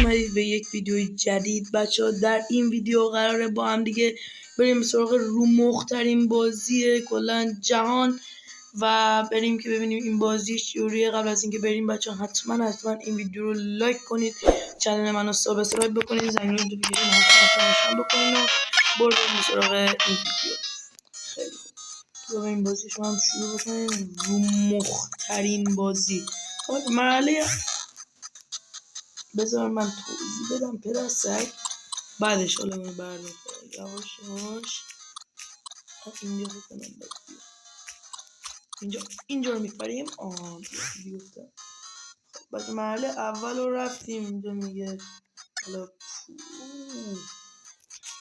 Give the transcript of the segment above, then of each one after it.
اومدید به یک ویدیوی جدید بچه‌ها. در این ویدیو قراره با هم دیگه بریم سراغ رو مخترین بازی کلا جهان و بریم که ببینیم این بازی چجوریه. قبل از اینکه بریم بچه‌ها حتما این ویدیو رو لایک کنید، چنل منو سابسکرایب بکنید، زنگ نوتیفیکیشن حتما روشن بکنید و بریم سراغ این ویدیو. خیلی خوب، تو این بازی شما هم شروع بکنید. رو مخترین بازی مرحله، بذار من توضیح بدم پدر سگ، بعدش حالا من بردم یواش یواش اینجا بکنم اینجا رو میپریم. بیفتم. خب بعد مرحله اول رو رفتیم. اینجا میگه حالا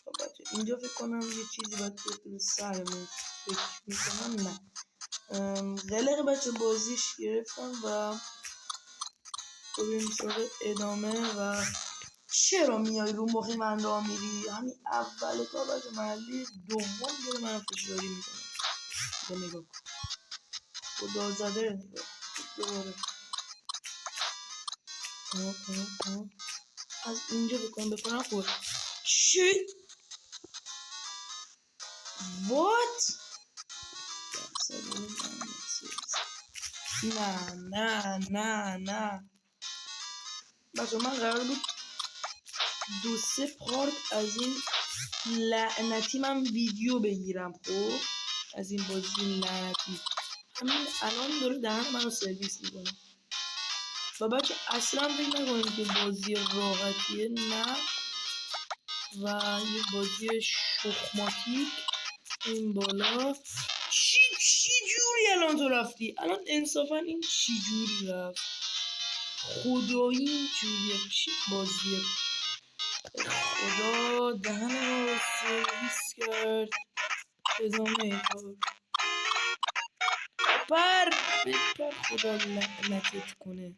خب بچه اینجا فکر کنم یه چیزی باید به سرمون فکر میکنم. نه قلق بچه بازیش گرفتم و بریم سراغ ادامه. و چرا میای رو مخی من را میری؟ همین اول کار بچه مرحله دوم داره من فشاری میکنه. با نگاه کن خدا زده نگاه دوباره از اینجا بکنم خوبه. چی؟ وات؟ نه بچه من قرار بود 2-3 پارت از این لعنتی من ویدیو بگیرم. خب از این بازی لعنتی همین الان داره دهن منو سرویس میکنه. و بچه اصلا فکر نکنید که بازی راحتیه، نه، و یه بازی شخماتیک. این بالا چی جوری الان تو رفتی؟ الان انصافا این چی جوری رفت؟ خدایی این جوریه. چی بازیه؟ خدا دهن ما رو سرویس کرد. ادامه کار بپر خدا لعنتت کنه.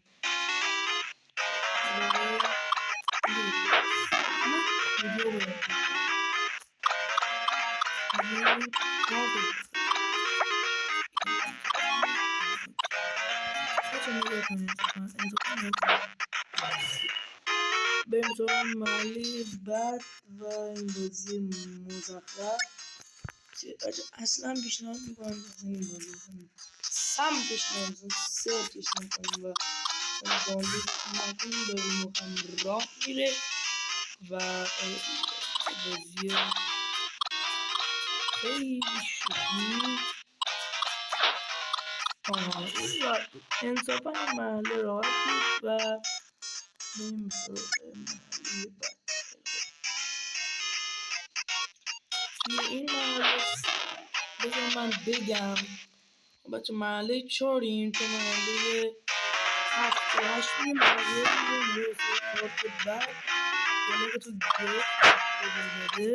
بریم سراغ مرحله بعد و این بازی مزخرف. اصلا پیشنهاد میکنم که این بازی سمتش نمیزن، سرچش نکنیم و دانلود نکنیم. داره مخم راه میره و بازی خیلی شوخی. این راحت بود، انصافا این مرحله راحت بود و بریم سراغ مرحله بعد. توی این مرحله بذار من بگم بچه مرحله 4 تو مرحله 7 و 8 مرحله کارت بعد یعنی تو گرفت بزرده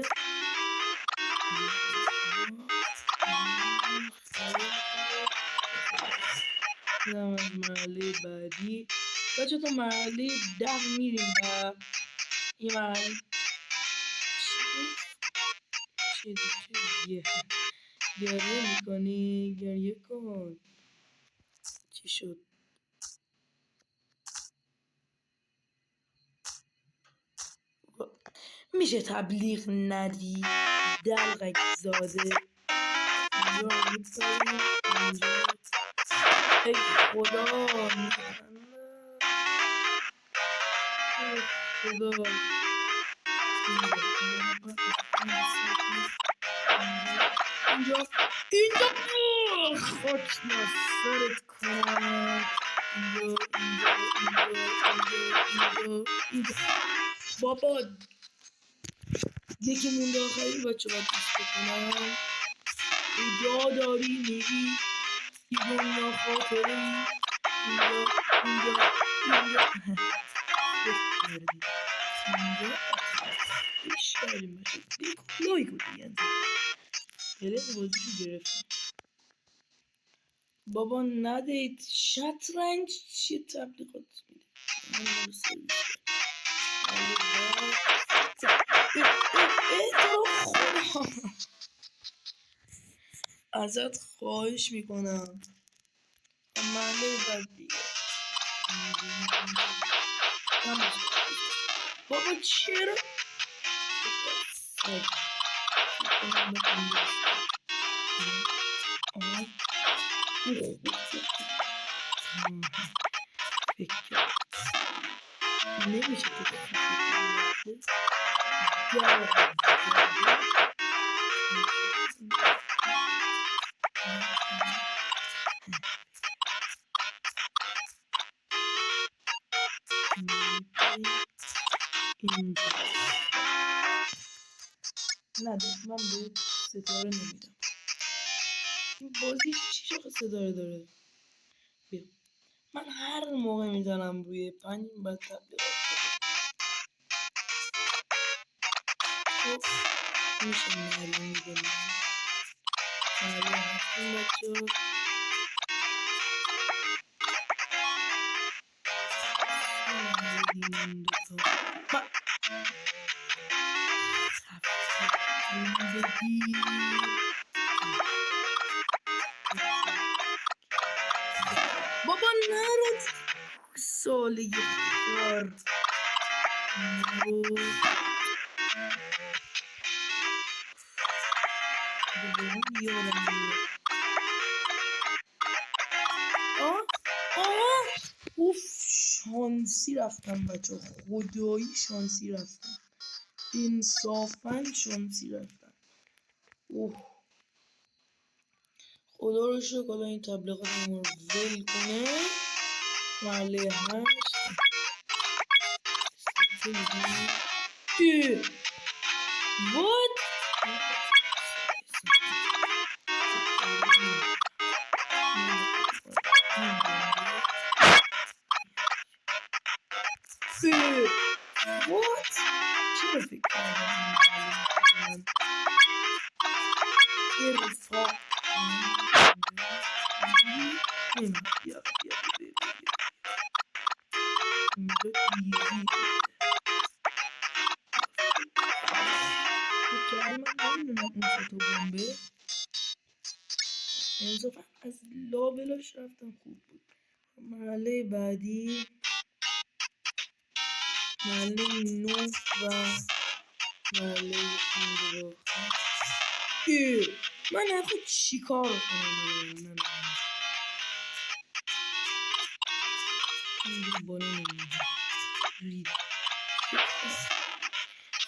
میدم از مرحله بعدی. بچه تو مرحله 10 میریم و این مرحله چیه گریه میکنی؟ گریه کن. چی شد؟ میشه تبلیغ ندی دلغک زاده؟ اینجا میپریم اینجا. ای خدا خدا اینجا خاک نسرت کنم. اینجا بابا یکی مونده آخری بچه باید دوست بکنم. کجا داری میری ای دنیا خاطره ای؟ اینجا اینجا ایش کردیم بچه لایک رو دیگه قلق بازیشو گرفتم. بابا ندید شطرنج چیه تبلیغات میده؟ ازت خواهش میکنم مرحله بعد دیگه بابا چرا فکر نمیشه که اینجا نه من به ستاره نمیدم. این بازی چی شاخه ستاره داره؟ بیا من هر موقع میزنم روی 5 باید تبلیغات خب میشه نری میدونم نری هفتون بچه بابا نرد ساله خار اوف شانسی رفتم بچه خدایی شانسی رفتم انصافا شانسی رفتم اوه خدا رو شکر حالا این تبلیغات رو ول کنه محله 8 what what چرا فکر کردم ارفاق بیا انصافا از لابلاش رفتم خوب بود مرحله بعدی مرحله 9 و مرحله 5 من حتی چی کار کنم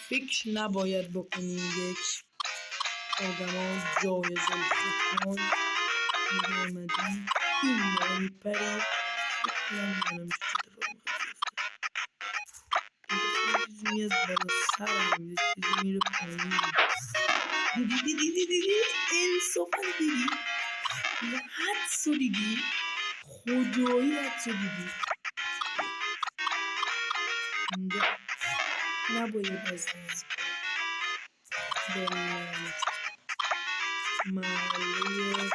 فکر نباید بکنیم یک آدم ها جایزه خودکن میامدیم این ماه میپریم نمیدونم چی میاد بالا سرم یه چیزی میره پایین دیدی انصافا دیدی حدسو دیدی خدایی حدسو دیدی اینجا نباید از داریم محله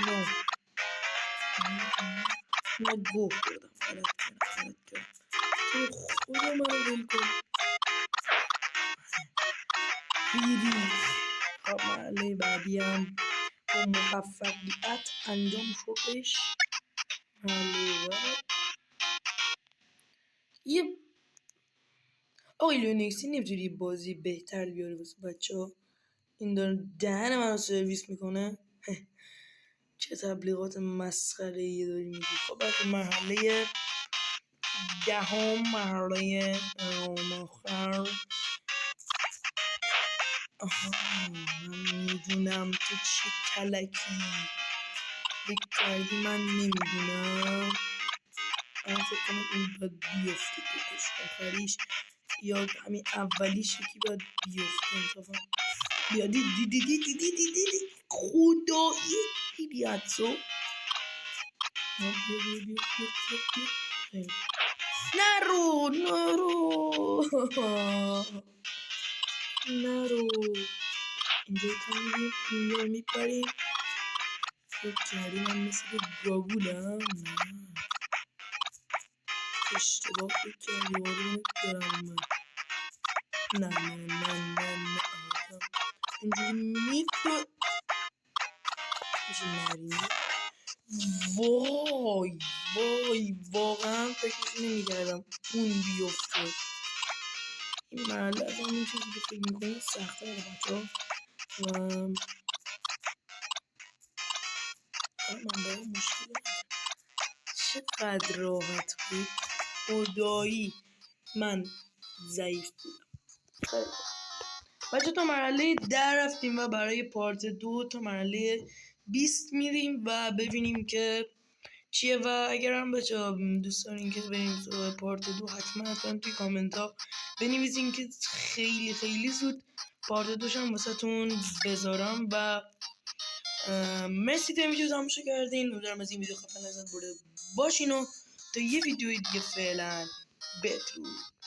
9 من گوه بردم غلط کردم تو خدا منو ول کن دیدی خب محله بعدی هم با موفقیت انجام شدش محله بعد یه آقای لونکسی نمیتونی بازی بهتر بیاری واسه بچه ها این داره دهن منو سرویس میکنه چه تبلیغات مسخره ای داری میگی خب بچه مرحله 10 مرحله آخر من میدونم تو چه کلکی فکر کردی من نمیدونم من فکر کنم این باید بیفته دوتش آخریش یا همین اولیش یکی باید بیفته انصافا بیا دیدی خدایی دیدی حدسو نرو اینجا کنیم اینجا میپریم فکر کردی من مثل گاگولم نه اشتباه فکر کردی آرومت دارم من نه اینجوری میپر میشه نریم وای واقعا فکرش نمیکردم اون بیفته این مرحله از همین چیزی که فکر میکنید سخته رو بچه ها و من باید مشکل چقدر راحت بود خدایی من ضعیف بودم. خیلی بچه تا مرحله 10 رفتیم و برای پارت 2 تا مرحله 20 میریم و ببینیم که چیه و اگر هم بچه دوست دارین که بریم سراغ پارت 2 حتما توی کامنت ها بنویسین که خیلی خیلی زود پارت 2 هم واسه تون بذارم و مرسی تا این ویدیو تماشا کردین. امیدوارم از این ویدیو خفن لذت برده باشین و تا یه ویدیوی دیگه فعلا بدرود.